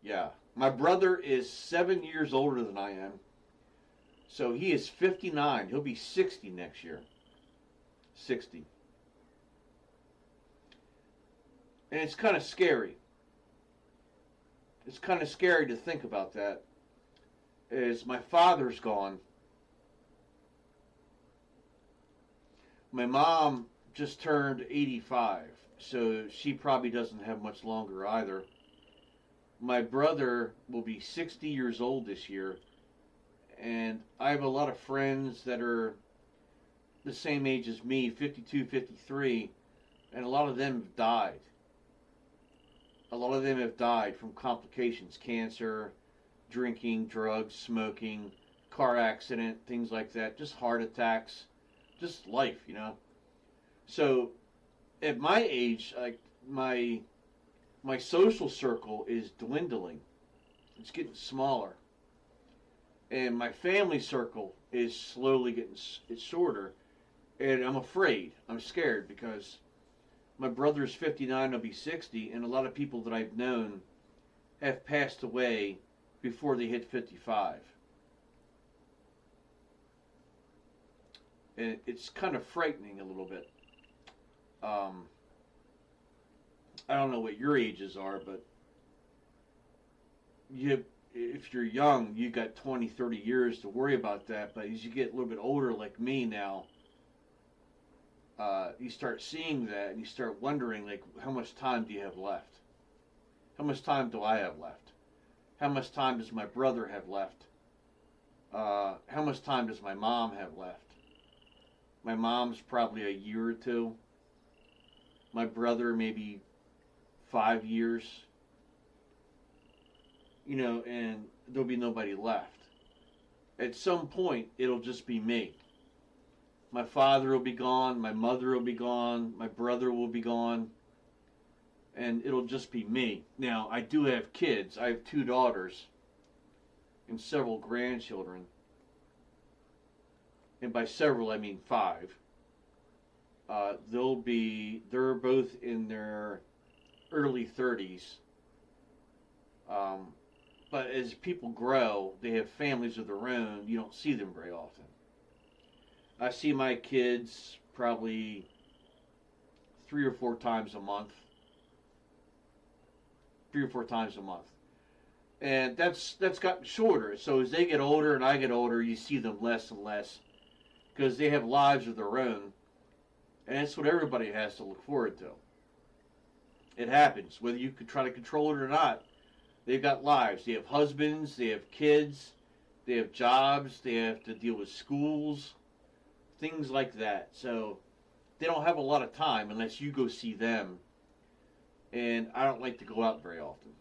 Yeah. My brother is 7 years older than I am. So he is 59. He'll be 60 next year. 60. And it's kind of scary. It's kind of scary to think about that. As my father's gone, my mom just turned 85, so she probably doesn't have much longer either. My brother will be 60 years old this year, and I have a lot of friends that are the same age as me, 52, 53, and a lot of them have died. A lot of them have died from complications, cancer, drinking, drugs, smoking, car accident, things like that, just heart attacks, just life, you know. So at my age, like my social circle is dwindling. It's getting smaller, and my family circle is slowly getting it's shorter. And I'm afraid, I'm scared because my brother's 59, I'll be 60, and a lot of people that I've known have passed away before they hit 55. And it's kind of frightening a little bit. Um, I don't know what your ages are, but if you're young, you got 20, 30 years to worry about that. But as you get a little bit older, like me now, you start seeing that and you start wondering, like, how much time do you have left? How much time do I have left? How much time does my brother have left? How much time does my mom have left? My mom's probably a year or two. My brother maybe 5 years. You know, and there'll be nobody left. At some point, it'll just be me. My father will be gone, my mother will be gone, my brother will be gone, and it'll just be me. Now, I do have kids. I have 2 daughters and several grandchildren. And by several, I mean 5. They're both in their early 30s. But as people grow, they have families of their own. You don't see them very often. I see my kids probably 3 or 4 times a month. 3 or 4 times a month. And that's gotten shorter. So as they get older and I get older, you see them less and less because they have lives of their own. And that's what everybody has to look forward to. It happens, whether you could try to control it or not. They've got lives. They have husbands, they have kids, they have jobs, they have to deal with schools, things like that. So they don't have a lot of time unless you go see them. And I don't like to go out very often.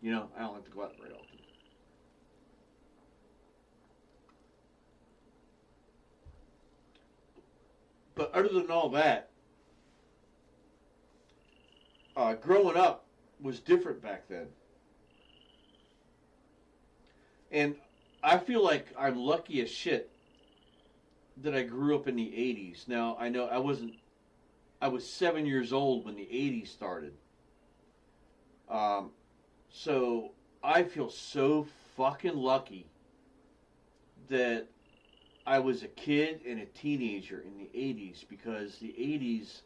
You know, I don't like to go out very often. But other than all that, growing up was different back then. And I feel like I'm lucky as shit that I grew up in the 80s. Now, I know I was 7 years old when the 80s started. Um, so I feel so fucking lucky that I was a kid and a teenager in the 80s because the 80s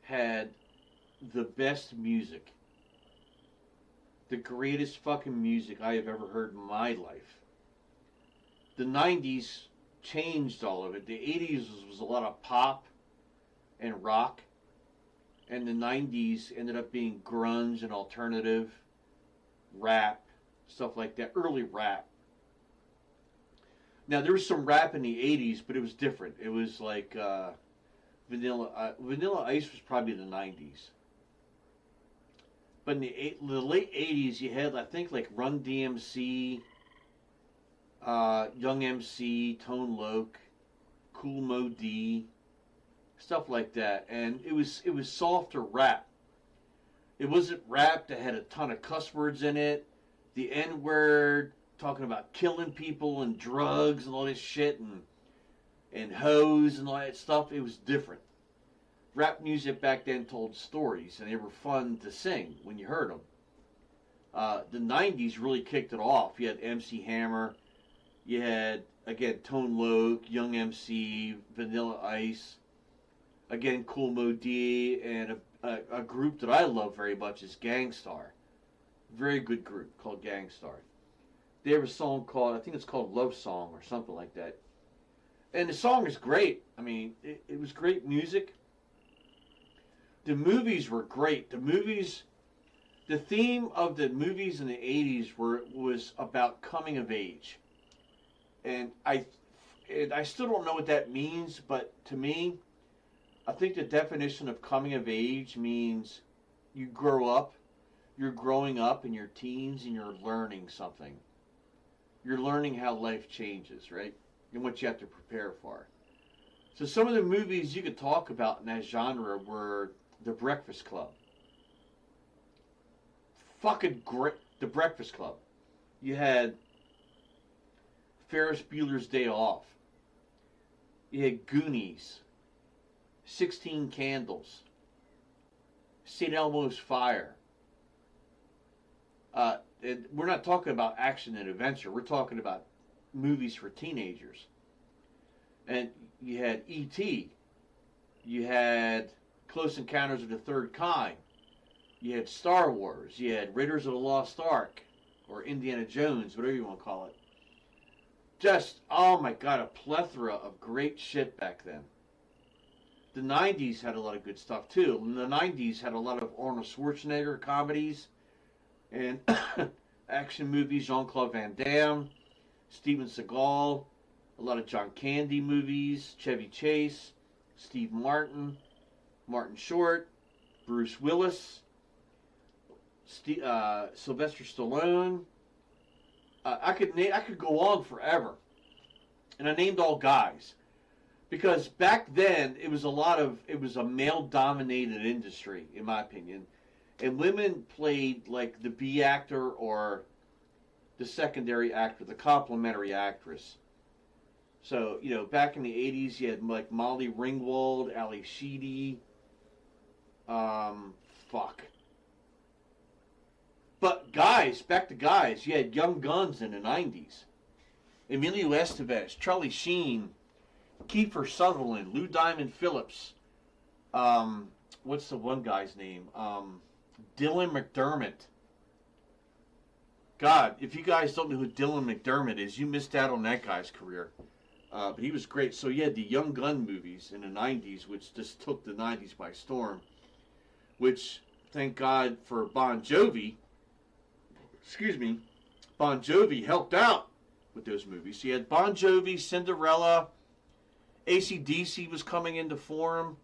had the best music. The greatest fucking music I have ever heard in my life. The 90s changed all of it. The 80s was a lot of pop and rock, and the 90s ended up being grunge and alternative, rap, stuff like that, early rap. Now, there was some rap in the 80s, but it was different. It was like Vanilla Ice was probably the 90s. But in the late 80s, you had, I think, like Run DMC, Young MC, Tone Loc, Cool Mo D, stuff like that. And it was softer rap. It wasn't rap that had a ton of cuss words in it. The N word, talking about killing people and drugs and all this shit and hoes and all that stuff. It was different. Rap music back then told stories, and they were fun to sing when you heard them. The 90s really kicked it off. You had MC Hammer, you had, again, Tone Loc, Young MC, Vanilla Ice, again, Cool Mo D, and a group that I love very much is Gangstar. Very good group called Gangstar. They have a song called, I think it's called Love Song or something like that. And the song is great. I mean, it was great music. The movies were great. The theme of the movies in the 80s was about coming of age. And I still don't know what that means, but to me, I think the definition of coming of age means you grow up, you're growing up in your teens and you're learning something. You're learning how life changes, right? And what you have to prepare for. So some of the movies you could talk about in that genre were The Breakfast Club. Fucking great. The Breakfast Club. You had Ferris Bueller's Day Off. You had Goonies. 16 Candles. St. Elmo's Fire. And we're not talking about action and adventure. We're talking about movies for teenagers. And you had E.T. You had Close Encounters of the Third Kind. You had Star Wars. You had Raiders of the Lost Ark. Or Indiana Jones, whatever you want to call it. Just, oh my God, a plethora of great shit back then. The 90s had a lot of good stuff too. And the 90s had a lot of Arnold Schwarzenegger comedies and action movies, Jean-Claude Van Damme, Steven Seagal, a lot of John Candy movies, Chevy Chase, Steve Martin, Martin Short, Bruce Willis, Sylvester Stallone. I could go on forever, and I named all guys because back then it was a male-dominated industry, in my opinion, and women played like the B actor or the secondary actor, the complementary actress. So, you know, back in the 80s, you had like Molly Ringwald, Ali Sheedy, But guys, back to guys, you had young guns in the 90s. Emilio Estevez, Charlie Sheen, Kiefer Sutherland, Lou Diamond Phillips, what's the one guy's name? Dylan McDermott. God, if you guys don't know who Dylan McDermott is, you missed out on that guy's career. But he was great. So you had the Young Gun movies in the 90s, which just took the 90s by storm. Which, thank God for Bon Jovi, Bon Jovi helped out with those movies. So you had Bon Jovi, Cinderella, AC/DC was coming into form.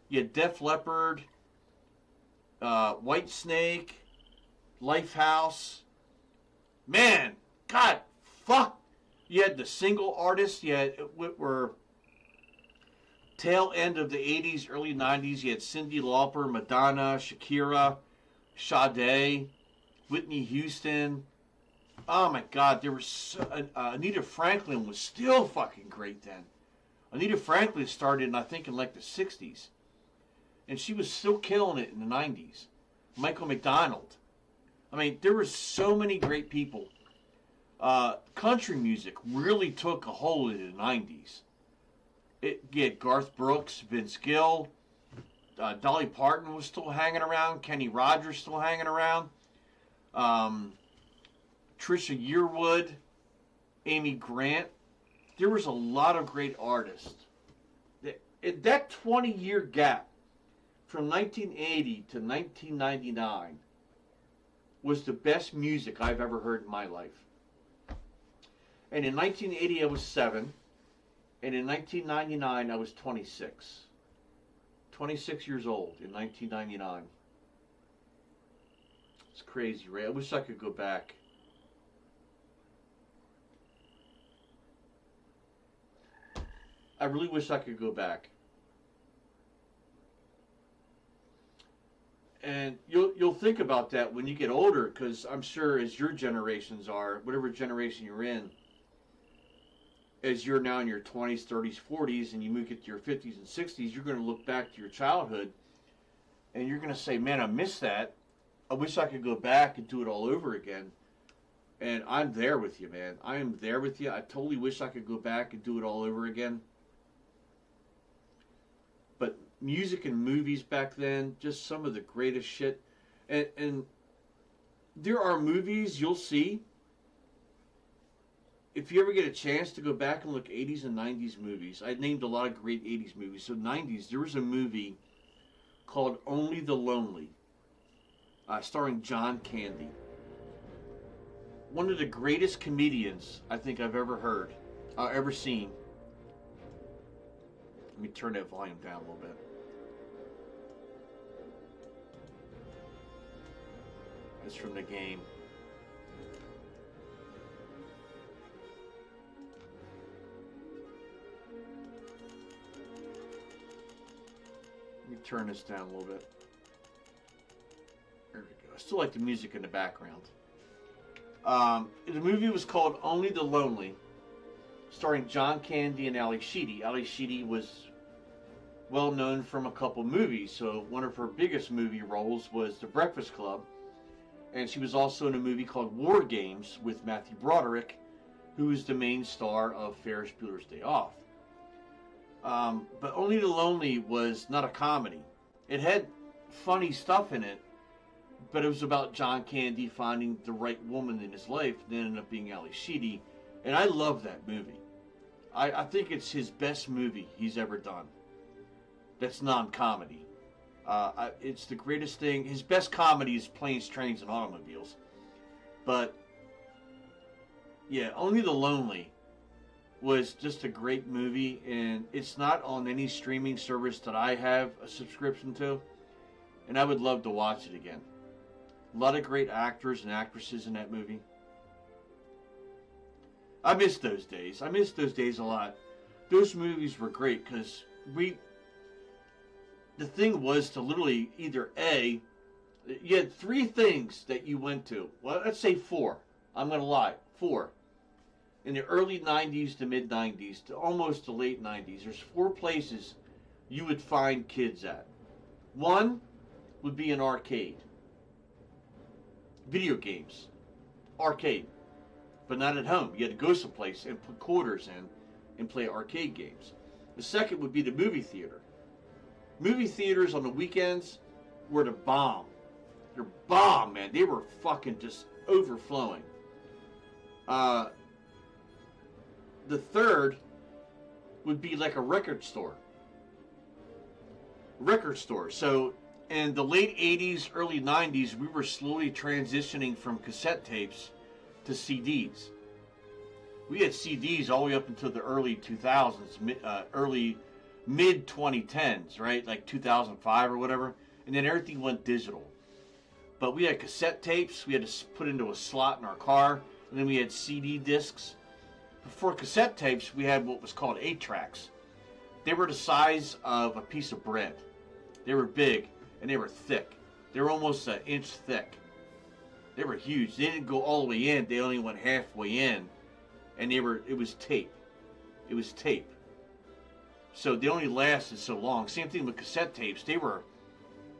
You had Def Leppard, White Snake, Lifehouse. Man, God, fuck. You had the single artists. You had were tail end of the 80s, early 90s. You had Cyndi Lauper, Madonna, Shakira, Sade, Whitney Houston. Oh my God, there was Anita Franklin was still fucking great then. Anita Franklin started, I think, in like the 60s. And she was still killing it in the 90s. Michael McDonald. I mean, there were so many great people. Country music really took a hold in the 90s. You had Garth Brooks, Vince Gill, Dolly Parton was still hanging around, Kenny Rogers still hanging around, Trisha Yearwood, Amy Grant. There was a lot of great artists. That 20-year gap from 1980 to 1999 was the best music I've ever heard in my life. And in 1980 I was 7, and in 1999 I was 26. 26 years old in 1999. It's crazy, right? I wish I could go back. I really wish I could go back. And you'll think about that when you get older, because I'm sure as your generations are, whatever generation you're in, as you're now in your 20s, 30s, 40s, and you move it to your 50s and 60s, you're going to look back to your childhood, and you're going to say, man, I miss that. I wish I could go back and do it all over again. And I'm there with you, man. I am there with you. I totally wish I could go back and do it all over again. But music and movies back then, just some of the greatest shit. And there are movies you'll see. If you ever get a chance to go back and look 80s and 90s movies, I named a lot of great 80s movies. So 90s, there was a movie called Only the Lonely, starring John Candy. One of the greatest comedians I think I've ever heard, ever seen. Let me turn that volume down a little bit. It's from the game. Let me turn this down a little bit. There we go. I still like the music in the background. The movie was called Only the Lonely, starring John Candy and Ali Sheedy. Ali Sheedy was well known from a couple movies, so one of her biggest movie roles was The Breakfast Club, and she was also in a movie called War Games with Matthew Broderick, who is the main star of Ferris Bueller's Day Off. But Only the Lonely was not a comedy. It had funny stuff in it, but it was about John Candy finding the right woman in his life, and ended up being Ali Sheedy. And I love that movie. I think it's his best movie he's ever done. That's non-comedy. It's the greatest thing. His best comedy is Planes, Trains, and Automobiles. But, yeah, Only the Lonely was just a great movie, and it's not on any streaming service that I have a subscription to, and I would love to watch it again. A lot of great actors and actresses in that movie. I miss those days. I miss those days a lot. Those movies were great because the thing was to literally either A, you had three things that you went to. Well, let's say four. I'm going to lie. Four. In the early 90s to mid 90s to almost the late 90s, there's four places you would find kids at. One would be an arcade. Video games. Arcade. But not at home. You had to go someplace and put quarters in and play arcade games. The second would be the movie theater. Movie theaters on the weekends were the bomb. They're bomb, man. They were fucking just overflowing. The third would be like a record store. So in the late 80s, early 90s, we were slowly transitioning from cassette tapes to CDs. We had CDs all the way up until the early 2000s, mid 2010s, right? Like 2005 or whatever. And then everything went digital. But we had cassette tapes we had to put into a slot in our car. And then we had CD discs. Before cassette tapes, we had what was called 8-tracks. They were the size of a piece of bread. They were big and they were thick. They were almost an inch thick. They were huge. They didn't go all the way in. They only went halfway in. And it was tape. It was tape. So they only lasted so long. Same thing with cassette tapes. They were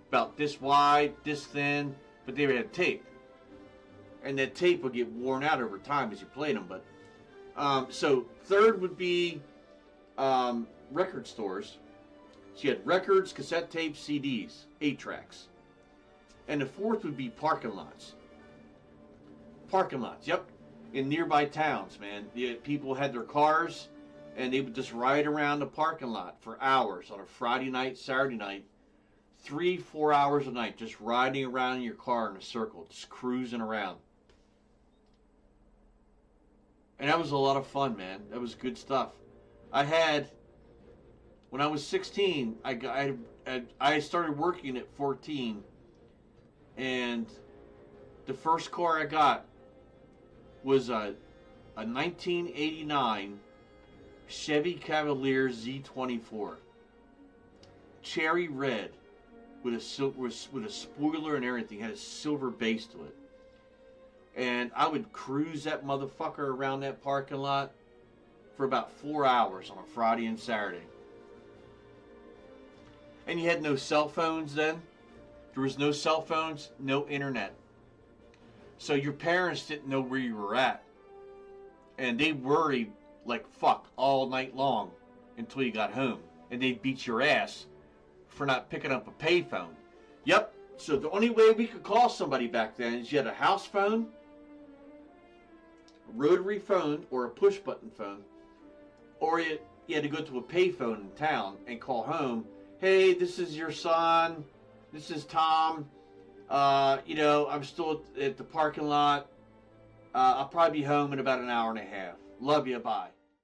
about this wide, this thin, but they had tape. And that tape would get worn out over time as you played them. But so third would be record stores. So you had records, cassette tapes, CDs, 8-tracks. And the fourth would be parking lots. Parking lots, yep. In nearby towns, man. People had their cars, and they would just ride around the parking lot for hours on a Friday night, Saturday night. 3-4 hours a night, just riding around in your car in a circle, just cruising around. And that was a lot of fun, man. That was good stuff. When I was 16, I started working at 14, and the first car I got was a 1989 Chevy Cavalier Z24, cherry red, with a spoiler and everything. Had a silver base to it, and I would cruise that motherfucker around that parking lot for about 4 hours on a Friday and Saturday. And you had no cell phones then. There was no cell phones, no internet. So your parents didn't know where you were at. And they worried like fuck all night long until you got home. And they'd beat your ass for not picking up a payphone. Yep. So the only way we could call somebody back then is you had a house phone, a rotary phone, or a push button phone. Or you had to go to a payphone in town and call home. Hey, this is your son. This is Tom. I'm still at the parking lot. I'll probably be home in about an hour and a half. Love you. Bye.